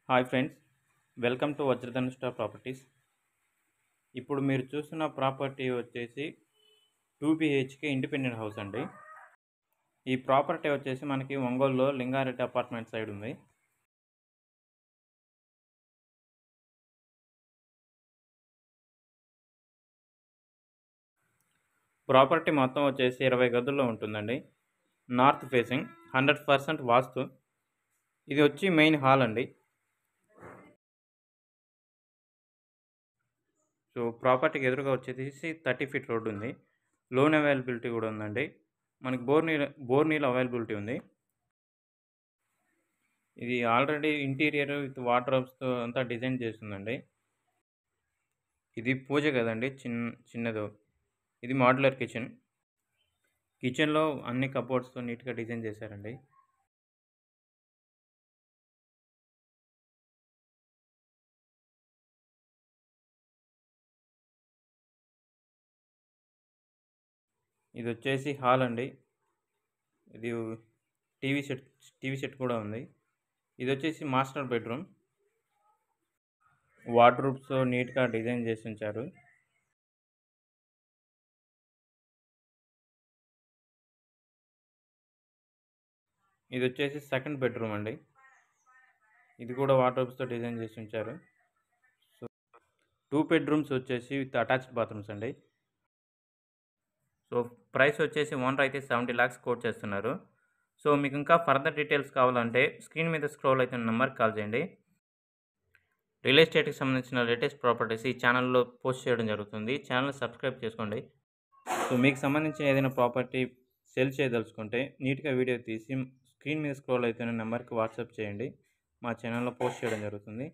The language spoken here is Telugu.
Hi friends, welcome to Vajradhanushta Properties. ఇప్పుడు మీరు చూస్తున్న ప్రాపర్టీ వచ్చేసి 2 BHK ఇండిపెండెంట్ హౌస్ అండి. ఈ ప్రాపర్టీ వచ్చేసి మనకి ఒంగోలులో లింగారెడ్డి అపార్ట్మెంట్ సైడ్ ఉంది. ప్రాపర్టీ మొత్తం వచ్చేసి 20 గదుల్లో ఉంటుందండి. నార్త్ ఫేసింగ్, 100% వాస్తు. ఇది వచ్చి మెయిన్ హాల్ అండి. సో ప్రాపర్టీకి ఎదురుగా వచ్చేసి 30 ఫీట్ రోడ్డు ఉంది. లోన్ అవైలబిలిటీ కూడా ఉందండి. మనకి బోర్ నీళ్ళు అవైలబిలిటీ ఉంది. ఇది ఆల్రెడీ ఇంటీరియర్ విత్ వార్డ్రోబ్స్తో అంతా డిజైన్ చేస్తుందండి. ఇది పూజ కదండి, చిన్నదో. ఇది మాడ్యులర్ కిచెన్లో అన్ని కబోర్డ్స్తో నీట్గా డిజైన్ చేశారండి. ఇది వచ్చేసి హాల్ అండి. ఇది టీవీ సెట్ కూడా ఉంది. ఇది వచ్చేసి మాస్టర్ బెడ్రూమ్. వార్డ్రోబ్స్తో నీట్గా డిజైన్ చేసి ఉంచారు. ఇది వచ్చేసి సెకండ్ బెడ్రూమ్ అండి. ఇది కూడా వార్డ్రోబ్స్తో డిజైన్ చేసి ఉంచారు. సో 2 బెడ్రూమ్స్ వచ్చేసి విత్ అటాచ్డ్ బాత్రూమ్స్ అండి. సో ప్రైస్ వచ్చేసి ఓనర్ అయితే 70 lakhs కోట్ చేస్తున్నారు. సో మీకు ఇంకా ఫర్దర్ డీటెయిల్స్ కావాలంటే స్క్రీన్ మీద స్క్రోల్ అవుతున్న నెంబర్కి కాల్ చేయండి. రియల్ ఎస్టేట్కి సంబంధించిన లేటెస్ట్ ప్రాపర్టీస్ ఈ ఛానల్లో పోస్ట్ చేయడం జరుగుతుంది. ఛానల్ సబ్స్క్రైబ్ చేసుకోండి. సో మీకు సంబంధించిన ఏదైనా ప్రాపర్టీ సెల్ చేయదలుచుకుంటే నీట్గా వీడియో తీసి స్క్రీన్ మీద స్క్రోల్ అవుతున్న నెంబర్కి వాట్సాప్ చేయండి. మా ఛానల్లో పోస్ట్ చేయడం జరుగుతుంది.